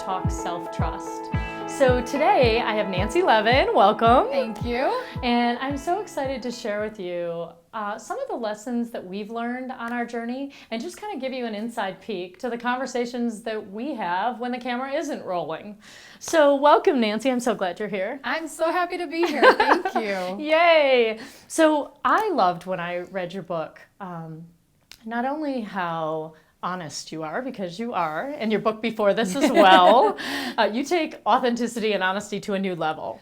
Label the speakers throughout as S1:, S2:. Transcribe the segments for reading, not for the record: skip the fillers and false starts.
S1: talk self-trust. So today I have Nancy Levin, welcome.
S2: Thank you.
S1: And I'm so excited to share with you some of the lessons that we've learned on our journey and just kind of give you an inside peek to the conversations that we have when the camera isn't rolling. So welcome, Nancy. I'm so glad you're here.
S2: I'm so happy to be here. Thank you.
S1: Yay. So I loved when I read your book, not only how honest you are, because you are, and your book before this as well. You take authenticity and honesty to a new level.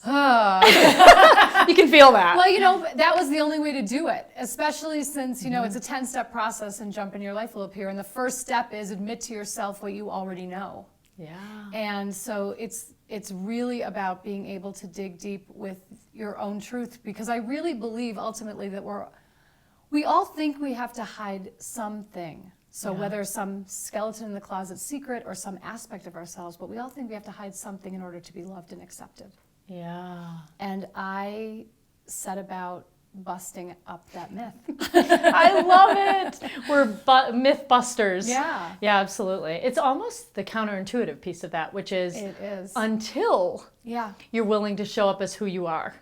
S1: You can feel that.
S2: Well, that was the only way to do it, especially since, it's a 10-step process and Jump in Your Life will appear. And the first step is admit to yourself what you already know.
S1: Yeah.
S2: And so it's really about being able to dig deep with your own truth, because I really believe ultimately that we all think we have to hide something. So whether some skeleton in the closet secret or some aspect of ourselves, but we all think we have to hide something in order to be loved and accepted.
S1: Yeah.
S2: And I set about busting up that myth.
S1: I love it. We're myth busters.
S2: Yeah.
S1: Yeah, absolutely. It's almost the counterintuitive piece of that, which is,
S2: It is.
S1: until
S2: Yeah.
S1: you're willing to show up as who you are,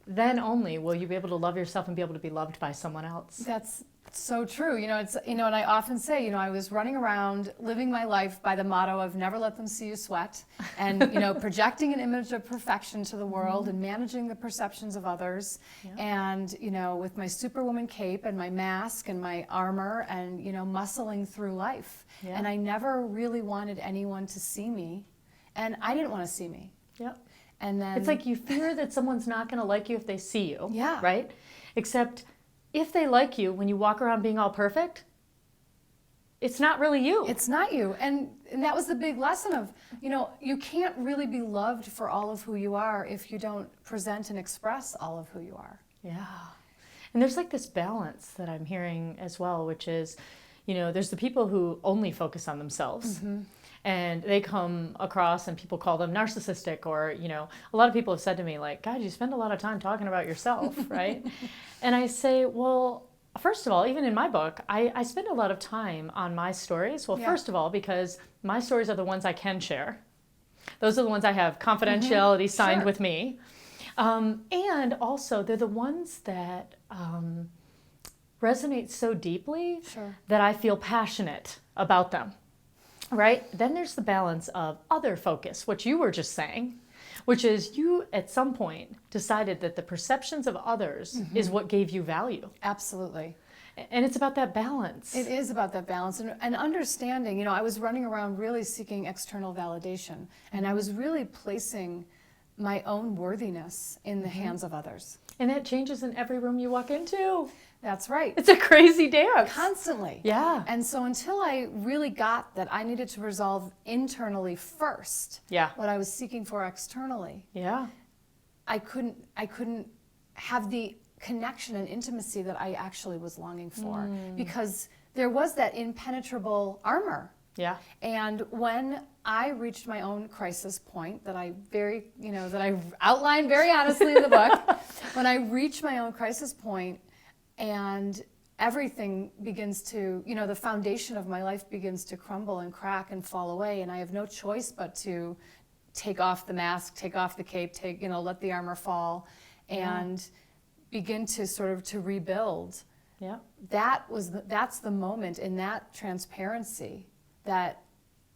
S1: then only will you be able to love yourself and be able to be loved by someone else.
S2: That's so true. And I often say, I was running around living my life by the motto of never let them see you sweat, and, projecting an image of perfection to the world and managing the perceptions of others.
S1: Yeah.
S2: And, with my superwoman cape and my mask and my armor and, muscling through life.
S1: Yeah.
S2: And I never really wanted anyone to see me, and I didn't want to see me.
S1: Yep.
S2: And then
S1: It's like you fear that someone's not going to like you if they see you.
S2: Yeah.
S1: Right? Except if they like you when you walk around being all perfect, it's not really you.
S2: It's not you. And that was the big lesson of, you can't really be loved for all of who you are if you don't present and express all of who you are.
S1: Yeah. And there's like this balance that I'm hearing as well, which is, there's the people who only focus on themselves. Mm-hmm. And they come across and people call them narcissistic, or, a lot of people have said to me, like, God, you spend a lot of time talking about yourself, right? And I say, well, first of all, even in my book, I spend a lot of time on my stories. Well, first of all, because my stories are the ones I can share. Those are the ones I have confidentiality signed with me. And also, they're the ones that resonate so deeply that I feel passionate about them. Right? Then there's the balance of other focus, what you were just saying, which is you at some point decided that the perceptions of others is what gave you value.
S2: Absolutely.
S1: And it's about that balance.
S2: It is about that balance and understanding. I was running around really seeking external validation, and I was really placing my own worthiness in the hands of others.
S1: And that changes in every room you walk into.
S2: That's right.
S1: It's a crazy dance.
S2: Constantly.
S1: Yeah.
S2: And so until I really got that I needed to resolve internally first what I was seeking for externally, I couldn't have the connection and intimacy that I actually was longing for, because there was that impenetrable armor.
S1: Yeah.
S2: And when I reached my own crisis point that I that I outlined very honestly in the book, when I reached my own crisis point and everything begins to, the foundation of my life begins to crumble and crack and fall away, and I have no choice but to take off the mask, take off the cape, let the armor fall, and begin to sort of to rebuild.
S1: Yeah.
S2: That's the moment in that transparency that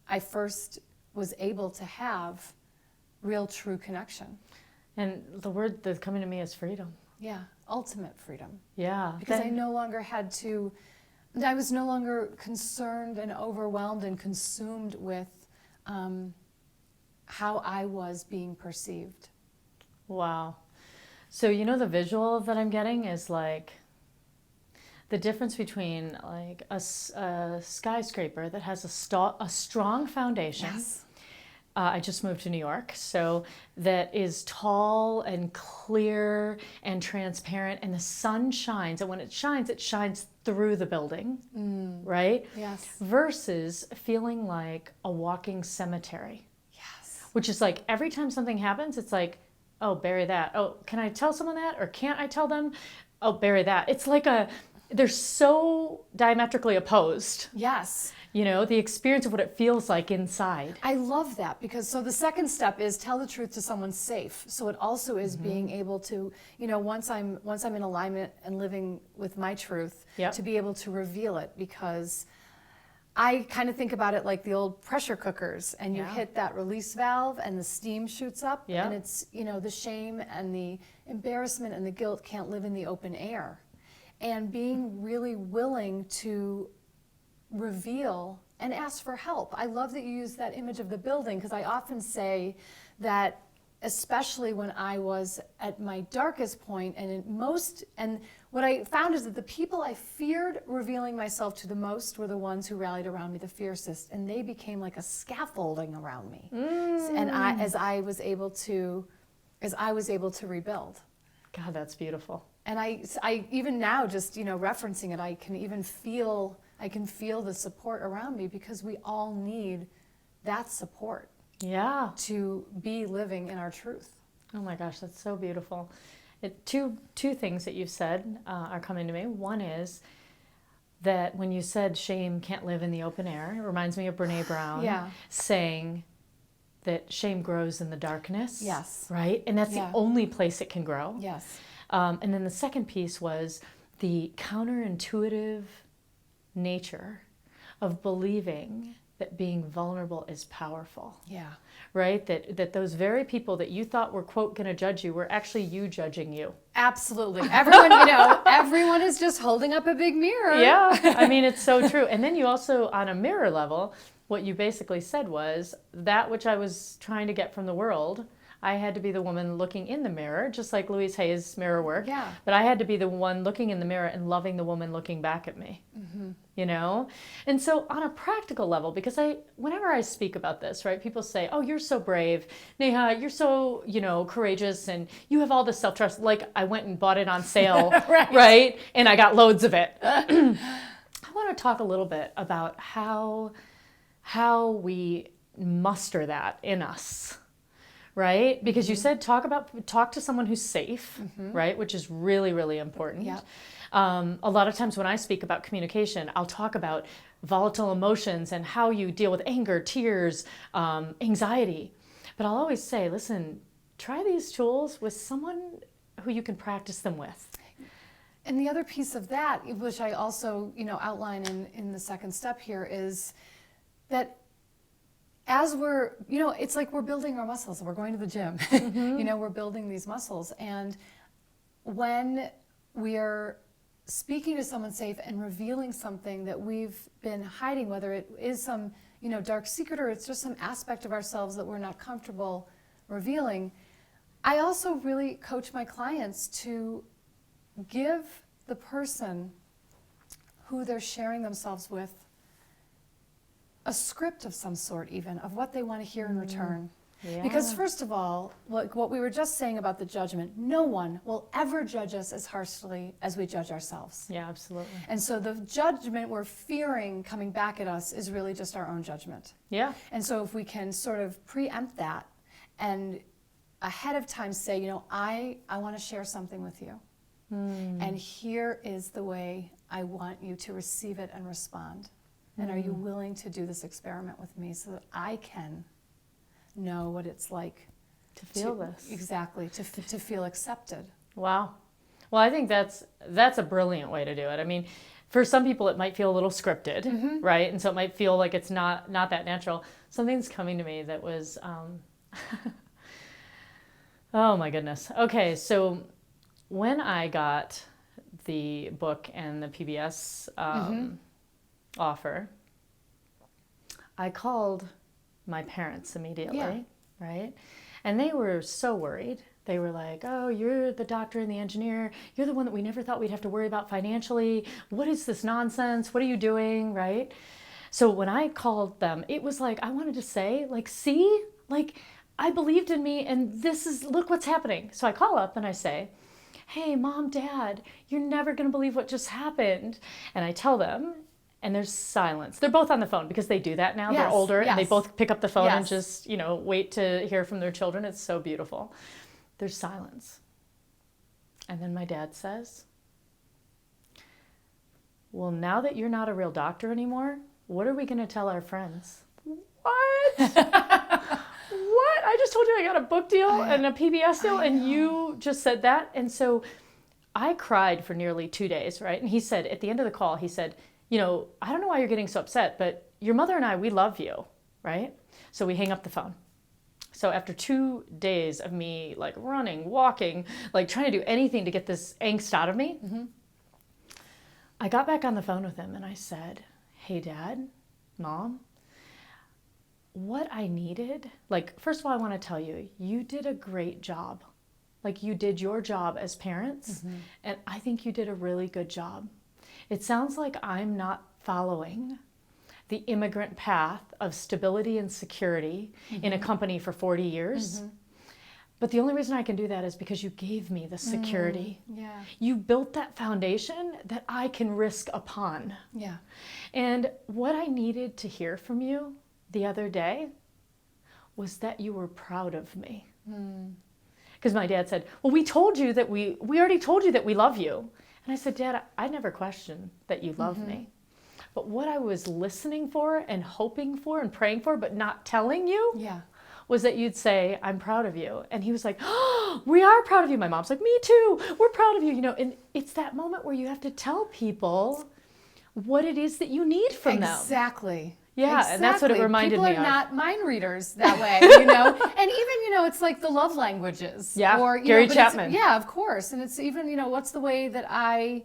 S2: I first was able to have real, true connection.
S1: And the word that's coming to me is freedom.
S2: Yeah, ultimate freedom.
S1: Yeah.
S2: Because I no longer I was no longer concerned and overwhelmed and consumed with how I was being perceived.
S1: Wow. So, the visual that I'm getting is like the difference between like a skyscraper that has a strong foundation.
S2: Yes.
S1: I just moved to New York, so that is tall and clear and transparent, and the sun shines, and when it shines through the building, right?
S2: Yes.
S1: Versus feeling like a walking cemetery.
S2: Yes.
S1: Which is like every time something happens, it's like, oh, bury that. Oh, can I tell someone that? Or can't I tell them? Oh, bury that. It's like they're so diametrically opposed.
S2: Yes.
S1: You know, the experience of what it feels like inside.
S2: I love that, because so the second step is tell the truth to someone safe. So it also is being able to, you know, once I'm in alignment and living with my truth,
S1: Yep.
S2: to be able to reveal it, because I kind of think about it like the old pressure cookers, and you
S1: Yeah.
S2: hit that release valve and the steam shoots up,
S1: Yeah.
S2: and it's, you know, the shame and the embarrassment and the guilt can't live in the open air. And being really willing to reveal and ask for help. I love that you use that image of the building, because I often say that, especially when I was at my darkest point and what I found is that the people I feared revealing myself to the most were the ones who rallied around me the fiercest, and they became like a scaffolding around me. And as I was able to rebuild.
S1: God, that's beautiful.
S2: And I even now, just, you know, referencing it, I can feel the support around me, because we all need that support
S1: Yeah.
S2: to be living in our truth.
S1: Oh my gosh, that's so beautiful. Two things that you've said are coming to me. One is that when you said shame can't live in the open air, it reminds me of Brene Brown
S2: Yeah.
S1: saying that shame grows in the darkness.
S2: Yes.
S1: Right? And that's
S2: Yeah.
S1: the only place it can grow.
S2: Yes.
S1: And then the second piece was the counterintuitive nature of believing that being vulnerable is powerful.
S2: Yeah.
S1: Right? That those very people that you thought were, quote, going to judge you were actually you judging you.
S2: Absolutely. Everyone, you know, everyone is just holding up a big mirror.
S1: Yeah. I mean, it's so true. And then you also, on a mirror level, what you basically said was that which I was trying to get from the world, I had to be the woman looking in the mirror, just like Louise Hay's mirror work.
S2: Yeah.
S1: But I had to be the one looking in the mirror and loving the woman looking back at me. You know? And so on a practical level, because whenever I speak about this, right, people say, oh, you're so brave. Neha, you're so, you know, courageous, and you have all this self-trust. Like I went and bought it on sale, right? And I got loads of it. I want to talk a little bit about how we muster that in us. Right? Because you said talk to someone who's safe, right? Which is really, really important.
S2: Yeah.
S1: A lot of times when I speak about communication, I'll talk about volatile emotions and how you deal with anger, tears, anxiety. But I'll always say, listen, try these tools with someone who you can practice them with.
S2: And the other piece of that, which I also, you know, outline in the second step here, is that as we're, you know, it's like we're building our muscles. We're going to the gym. You know, we're building these muscles. And when we are speaking to someone safe and revealing something that we've been hiding, whether it is some, you know, dark secret or it's just some aspect of ourselves that we're not comfortable revealing, I also really coach my clients to give the person who they're sharing themselves with a script of some sort, even, of what they want to hear in return.
S1: Yeah.
S2: Because first of all, like what we were just saying about the judgment, no one will ever judge us as harshly as we judge ourselves.
S1: Yeah, absolutely.
S2: And so the judgment we're fearing coming back at us is really just our own judgment.
S1: Yeah.
S2: And so if we can sort of preempt that and ahead of time say, you know, I want to share something with you. And here is the way I want you to receive it and respond. And are you willing to do this experiment with me so that I can know what it's like
S1: To feel this.
S2: Exactly, to feel accepted.
S1: Wow. Well, I think that's a brilliant way to do it. I mean, for some people it might feel a little scripted, right? And so it might feel like it's not that natural. Something's coming to me that was, oh my goodness. Okay, so when I got the book and the PBS offer, I called my parents immediately, right? And they were so worried. They were like, oh, you're the doctor and the engineer. You're the one that we never thought we'd have to worry about financially. What is this nonsense? What are you doing, right? So when I called them, it was like, I wanted to say, like, see? Like, I believed in me and look what's happening. So I call up and I say, hey, Mom, Dad, you're never going to believe what just happened. And I tell them, and there's silence. They're both on the phone because they do that now. They're older and they both pick up the phone and just, wait to hear from their children. It's so beautiful. There's silence. And then my dad says, well, now that you're not a real doctor anymore, what are we going to tell our friends? What? What? I just told you I got a book deal and a PBS deal, and you just said that. And so I cried for nearly 2 days, right? And he said, at the end of the call, he said, I don't know why you're getting so upset, but your mother and I, we love you, right? So we hang up the phone. So after 2 days of me like running, walking, like trying to do anything to get this angst out of me, I got back on the phone with him and I said, hey, Dad, Mom, what I needed, like, first of all, I want to tell you, you did a great job. Like, you did your job as parents, and I think you did a really good job. It sounds like I'm not following the immigrant path of stability and security in a company for 40 years. But the only reason I can do that is because you gave me the security.
S2: Yeah.
S1: You built that foundation that I can risk upon.
S2: Yeah.
S1: And what I needed to hear from you the other day was that you were proud of me. Because my dad said, well, we already told you that we love you. And I said, Dad, I never questioned that you love me. But what I was listening for and hoping for and praying for, but not telling you, was that you'd say, I'm proud of you. And he was like, oh, we are proud of you. My mom's like, me too. We're proud of you. And it's that moment where you have to tell people what it is that you need from them.
S2: Exactly.
S1: Yeah, and that's what it reminded me of.
S2: People are not mind readers that way, And even, it's like the love languages.
S1: Yeah,
S2: or,
S1: Gary Chapman.
S2: Yeah, of course. And it's even, what's the way that I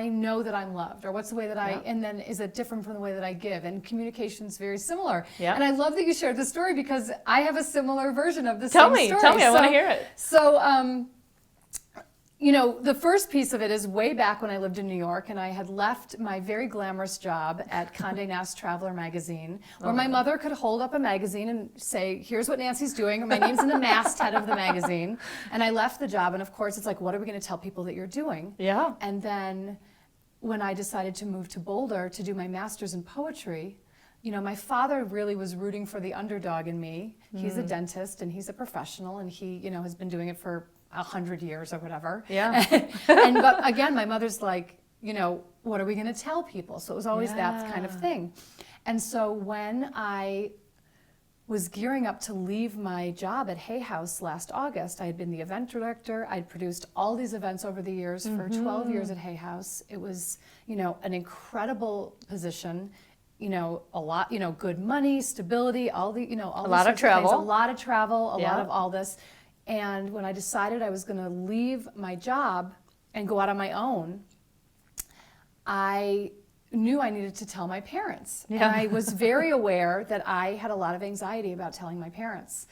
S2: know that I'm loved, or what's the way that and then is it different from the way that I give? And communication's very similar.
S1: Yeah.
S2: And I love that you shared this story because I have a similar version of the
S1: Tell
S2: same story.
S1: Tell me, I want to hear it.
S2: So, the first piece of it is way back when I lived in New York, and I had left my very glamorous job at Condé Nast Traveler magazine, where my mother could hold up a magazine and say, here's what Nancy's doing, or my name's in the masthead of the magazine. And I left the job, and of course it's like, what are we going to tell people that you're doing?
S1: Yeah.
S2: And then when I decided to move to Boulder to do my master's in poetry, my father really was rooting for the underdog in me. He's a dentist, and he's a professional, and he, has been doing it for 100 years or whatever.
S1: Yeah.
S2: But again, my mother's like, what are we going to tell people? So it was always that kind of thing. And so when I was gearing up to leave my job at Hay House last August, I had been the event director. I'd produced all these events over the years for 12 years at Hay House. It was, an incredible position. A lot, good money, stability, all the, all
S1: a lot of travel,
S2: a lot of travel, a lot of all this. And when I decided I was going to leave my job and go out on my own, I knew I needed to tell my parents. Yeah. And I was very aware that I had a lot of anxiety about telling my parents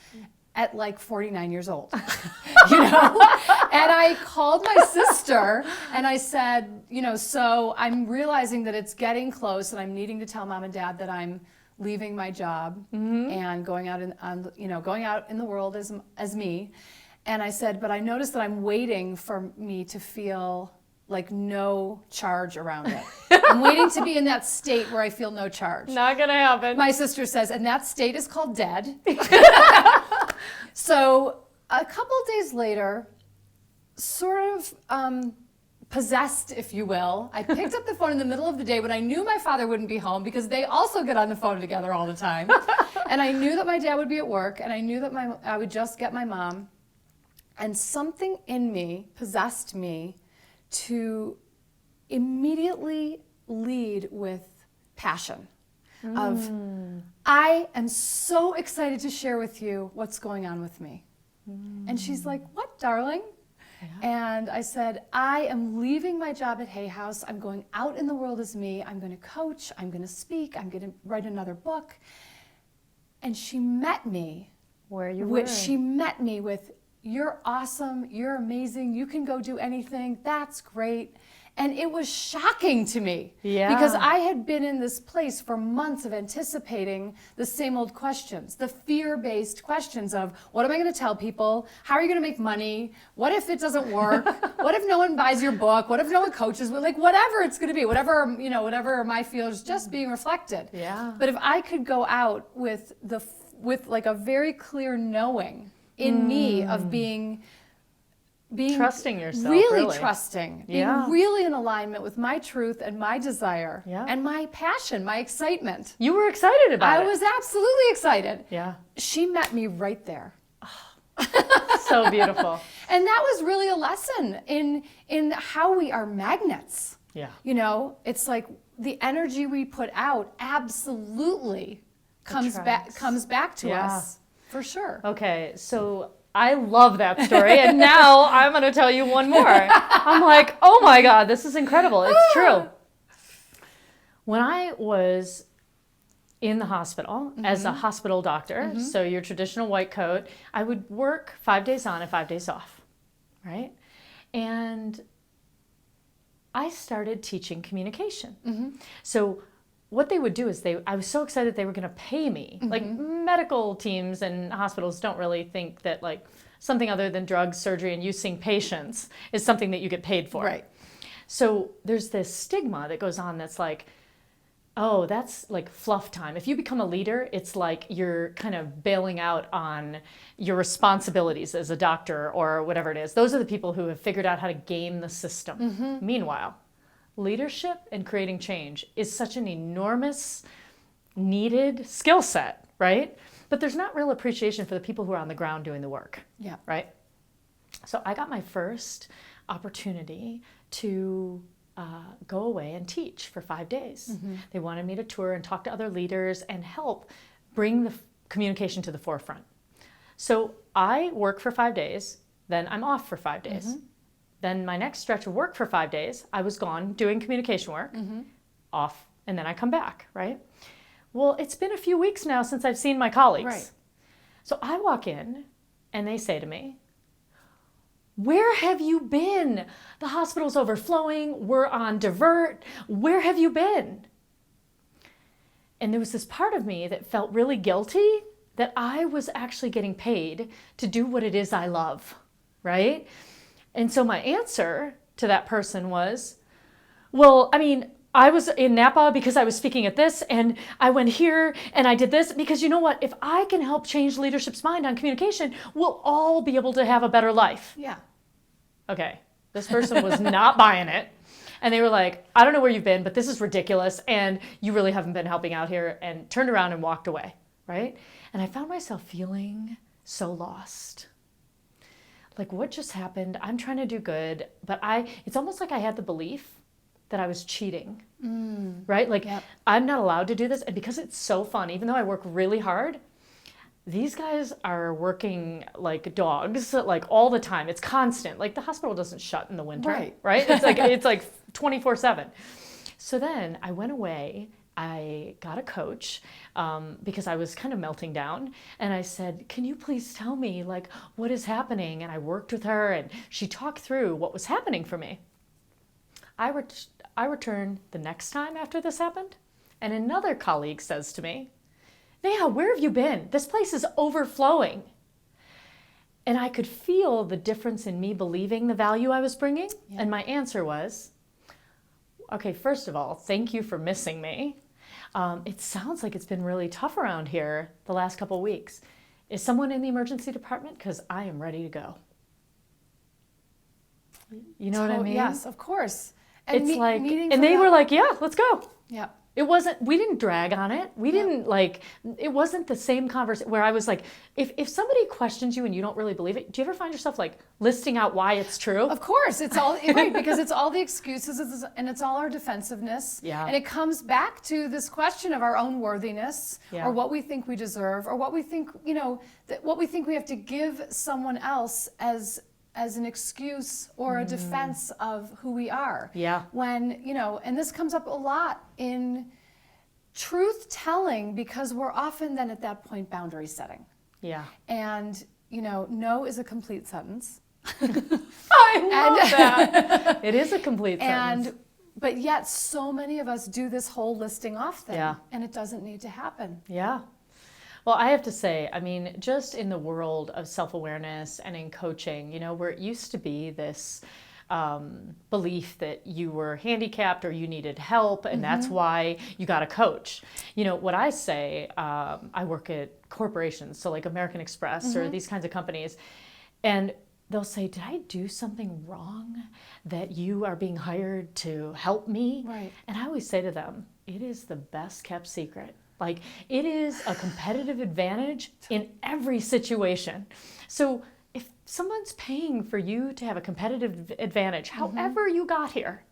S2: at like 49 years old. And I called my sister and I said, so I'm realizing that it's getting close and I'm needing to tell Mom and Dad that I'm leaving my job and going out in the world as me. And I said, but I noticed that I'm waiting for me to feel like no charge around it. I'm waiting to be in that state where I feel no charge.
S1: Not gonna happen.
S2: My sister says, and that state is called dead. So a couple days later, sort of possessed, if you will, I picked up the phone in the middle of the day when I knew my father wouldn't be home because they also get on the phone together all the time. And I knew that my dad would be at work, and I knew that I would just get my mom. And something in me possessed me to immediately lead with passion of, I am so excited to share with you what's going on with me. And she's like, what, darling? Yeah. And I said, I am leaving my job at Hay House. I'm going out in the world as me. I'm going to coach. I'm going to speak. I'm going to write another book. And she met me
S1: where you were.
S2: She met me with, you're awesome. You're amazing. You can go do anything. That's great. And it was shocking to me because I had been in this place for months of anticipating the same old questions, the fear-based questions of what am I going to tell people? How are you going to make money? What if it doesn't work? What if no one buys your book? What if no one coaches? Like whatever it's going to be, whatever my field is just being reflected.
S1: Yeah.
S2: But if I could go out with like a very clear knowing in me of being being
S1: trusting yourself,
S2: really trusting,
S1: Yeah.
S2: being really in alignment with my truth and my desire
S1: Yeah.
S2: and my passion, my excitement.
S1: You were excited about it.
S2: I was absolutely excited.
S1: Yeah.
S2: She met me right there.
S1: So beautiful.
S2: And that was really a lesson in how we are magnets.
S1: Yeah.
S2: You know, it's like the energy we put out absolutely comes back to us, for sure.
S1: Okay, so I love that story, and now I'm going to tell you one more. I'm like, oh my God, this is incredible. It's true. When I was in the hospital as a hospital doctor, so your traditional white coat, I would work 5 days on and 5 days off, right? And I started teaching communication. So what they would do is I was so excited they were going to pay me. Like medical teams and hospitals don't really think that like something other than drugs, surgery, and you seeing patients is something that you get paid for.
S2: Right.
S1: So there's this stigma that goes on that's like, oh, that's like fluff time. If you become a leader, it's like you're kind of bailing out on your responsibilities as a doctor or whatever it is. Those are the people who have figured out how to game the system. Meanwhile, leadership and creating change is such an enormous, needed skill set, right? But there's not real appreciation for the people who are on the ground doing the work,
S2: Yeah.
S1: right? So I got my first opportunity to go away and teach for 5 days. They wanted me to tour and talk to other leaders and help bring the communication to the forefront. So I work for 5 days, then I'm off for 5 days. Then my next stretch of work for 5 days, I was gone doing communication work, off, and then I come back, right? Well, it's been a few weeks now since I've seen my colleagues.
S2: Right.
S1: So I walk in and they say to me, where have you been? The hospital's overflowing. We're on divert. Where have you been? And there was this part of me that felt really guilty that I was actually getting paid to do what it is I love, right? And so my answer to that person was, well, I mean, I was in Napa because I was speaking at this, and I went here and I did this because you know what? If I can help change leadership's mind on communication, we'll all be able to have a better life.
S2: Yeah.
S1: Okay, this person was not buying it. And they were like, I don't know where you've been, but this is ridiculous. And you really haven't been helping out here, and turned around and walked away, right? And I found myself feeling so lost. Like, what just happened? I'm trying to do good, but it's almost like I had the belief that I was cheating, right? Like, I'm not allowed to do this. And because it's so fun, even though I work really hard, these guys are working like dogs, like all the time. It's constant. Like the hospital doesn't shut in the winter, right? It's like 24/7. So then I went away. I got a coach because I was kind of melting down, and I said, "Can you please tell me like what is happening?" And I worked with her, and she talked through what was happening for me. I returned the next time after this happened, and another colleague says to me, Neha, where have you been? This place is overflowing. And I could feel the difference in me believing the value I was bringing. Yeah. And my answer was, okay, first of all, thank you for missing me. It sounds like it's been really tough around here the last couple of weeks. Is someone in the emergency department? Because I am ready to go. You know what I mean?
S2: Yes, of course. And
S1: it's like, and they were like, yeah, let's go.
S2: Yeah.
S1: We didn't drag on it. We didn't it wasn't the same conversation where I was like, if somebody questions you and you don't really believe it, do you ever find yourself like listing out why it's true?
S2: Of course, it's all, right, because it's all the excuses and it's all our defensiveness.
S1: Yeah.
S2: And it comes back to this question of our own worthiness, or what we think we deserve, or what we think, what we think we have to give someone else as an excuse or a defense of who we are.
S1: Yeah.
S2: When, and this comes up a lot in truth telling, because we're often then at that point boundary setting.
S1: Yeah.
S2: And, no is a complete sentence.
S1: I love that. It is a complete sentence.
S2: But yet so many of us do this whole listing off thing.
S1: Yeah.
S2: And it doesn't need to happen.
S1: Yeah. Well, I have to say, I mean, just in the world of self-awareness and in coaching, where it used to be this belief that you were handicapped or you needed help, and that's why you got a coach. What I say, I work at corporations, so like American Express or these kinds of companies, and they'll say, did I do something wrong that you are being hired to help me?
S2: Right.
S1: And I always say to them, it is the best kept secret. Like, it is a competitive advantage in every situation. So if someone's paying for you to have a competitive advantage, however you got here,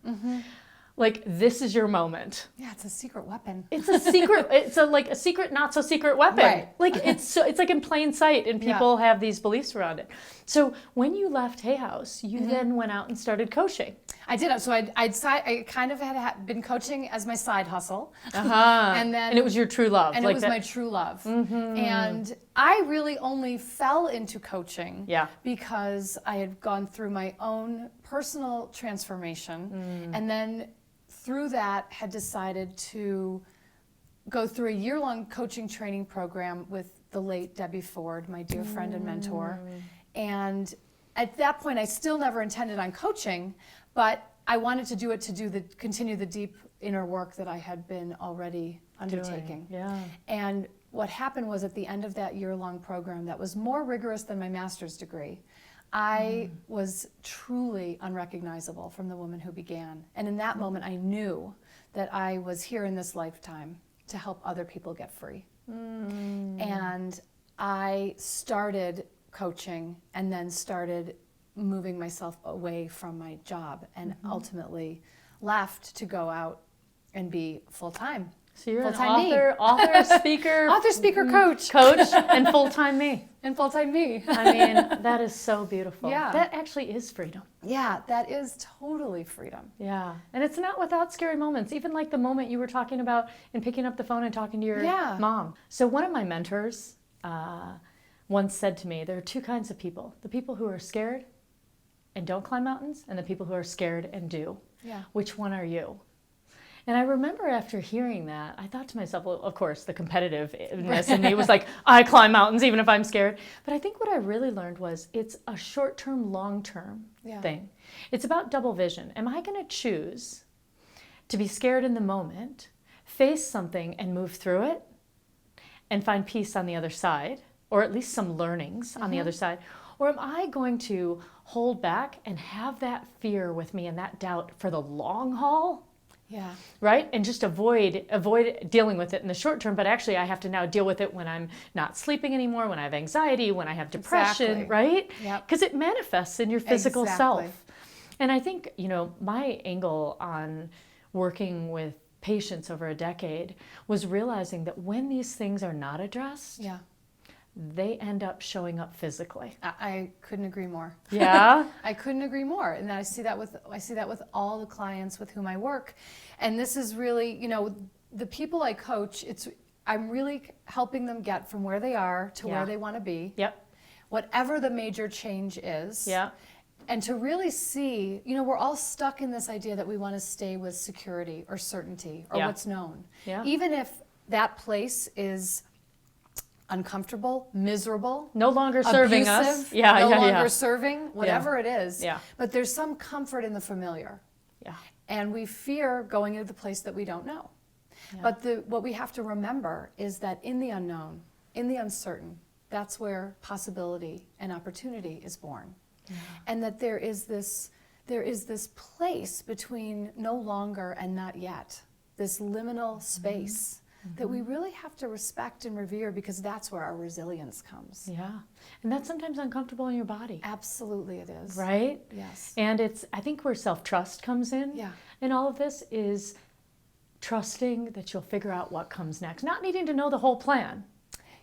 S1: like, this is your moment.
S2: Yeah, it's a secret weapon.
S1: It's a secret. It's like a secret, not so secret weapon.
S2: Right.
S1: Like, it's like in plain sight, and people have these beliefs around it. So when you left Hay House, you then went out and started coaching.
S2: I did. So I kind of had been coaching as my side hustle,
S1: and it was your true love.
S2: And
S1: like
S2: it was
S1: that.
S2: my true love. And I really only fell into coaching because I had gone through my own personal transformation, and then through that had decided to go through a year-long coaching training program with the late Debbie Ford, my dear friend and mentor. And at that point, I still never intended on coaching, but I wanted to do it to continue the deep inner work that I had been already undertaking.
S1: Yeah.
S2: And what happened was, at the end of that year-long program that was more rigorous than my master's degree, I was truly unrecognizable from the woman who began. And in that moment, I knew that I was here in this lifetime to help other people get free. And I started coaching and then started moving myself away from my job, and ultimately left to go out and be full-time.
S1: So you're an
S2: Full-time
S1: author, speaker,
S2: coach,
S1: and full-time me.
S2: and full-time me.
S1: I mean, that is so beautiful.
S2: Yeah.
S1: That actually is freedom.
S2: Yeah, that is totally freedom.
S1: Yeah. And it's not without scary moments, even like the moment you were talking about in picking up the phone and talking to your mom. So one of my mentors once said to me, there are two kinds of people: the people who are scared and don't climb mountains, and the people who are scared and do.
S2: Yeah.
S1: Which one are you? And I remember after hearing that, I thought to myself, well, of course, the competitiveness in me was like, I climb mountains even if I'm scared. But I think what I really learned was it's a short-term, long-term thing. It's about double vision. Am I going to choose to be scared in the moment, face something and move through it, and find peace on the other side, or at least some learnings on the other side? Or am I going to hold back and have that fear with me and that doubt for the long haul?
S2: Yeah.
S1: Right? And just avoid dealing with it in the short term, but actually I have to now deal with it when I'm not sleeping anymore, when I have anxiety, when I have depression, right?
S2: Yep.
S1: Because it manifests in your physical
S2: Exactly.
S1: self. And I think, my angle on working with patients over a decade was realizing that when these things are not addressed, they end up showing up physically.
S2: I couldn't agree more.
S1: Yeah?
S2: I couldn't agree more. And I see that with all the clients with whom I work. And this is really, the people I coach, I'm really helping them get from where they are to where they want to be.
S1: Yep.
S2: Whatever the major change is.
S1: Yeah.
S2: And to really see, we're all stuck in this idea that we want to stay with security or certainty or what's known.
S1: Yeah.
S2: Even if that place is uncomfortable, miserable,
S1: no longer serving
S2: abusive,
S1: us. Yeah,
S2: no
S1: yeah,
S2: longer
S1: yeah.
S2: serving, whatever it is.
S1: Yeah.
S2: But there's some comfort in the familiar.
S1: Yeah.
S2: And we fear going into the place that we don't know.
S1: Yeah.
S2: But what we have to remember is that in the unknown, in the uncertain, that's where possibility and opportunity is born. Yeah. And that there is this place between no longer and not yet, this liminal space that we really have to respect and revere, because that's where our resilience comes.
S1: Yeah. And that's sometimes uncomfortable in your body.
S2: Absolutely it is.
S1: Right?
S2: Yes.
S1: And I think where self-trust comes in.
S2: Yeah.
S1: In all of this is trusting that you'll figure out what comes next. Not needing to know the whole plan.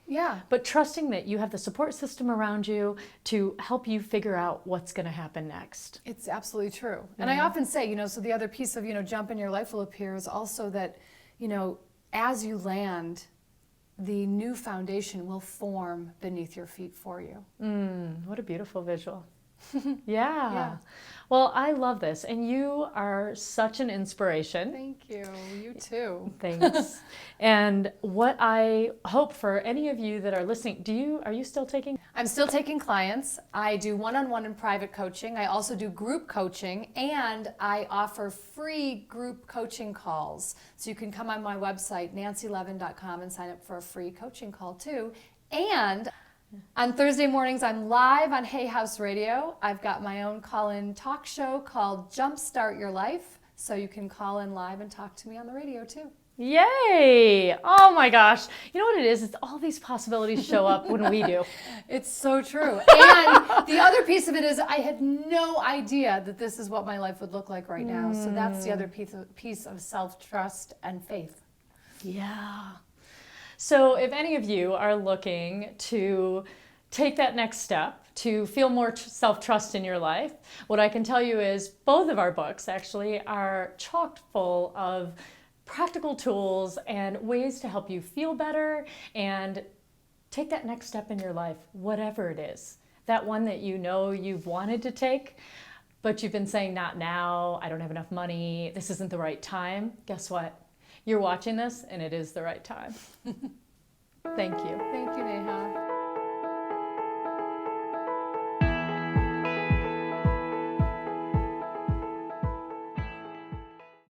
S2: Yeah.
S1: But trusting that you have the support system around you to help you figure out what's going to happen next.
S2: It's absolutely true. And I often say, so the other piece of, jump in your life will appear is also that, as you land, the new foundation will form beneath your feet for you.
S1: What a beautiful visual. Yeah. Well, I love this. And you are such an inspiration.
S2: Thank you. You too.
S1: Thanks. And what I hope for any of you that are listening, are you still taking?
S2: I'm still taking clients. I do one-on-one and private coaching. I also do group coaching, and I offer free group coaching calls. So you can come on my website, nancylevin.com, and sign up for a free coaching call too. And On Thursday mornings, I'm live on Hay House Radio. I've got my own call-in talk show called Jumpstart Your Life, so you can call in live and talk to me on the radio too.
S1: Yay! Oh my gosh. You know what it is? It's all these possibilities show up when we do.
S2: It's so true. And the other piece of it is I had no idea that this is what my life would look like right now. So that's the other piece of self-trust and faith.
S1: Yeah. So if any of you are looking to take that next step, to feel more self-trust in your life, what I can tell you is both of our books actually are chock full of practical tools and ways to help you feel better and take that next step in your life, whatever it is. That one that you know you've wanted to take, but you've been saying, not now, I don't have enough money, this isn't the right time. Guess what? You're watching this and it is the right time. Thank you.
S2: Thank you, Neha.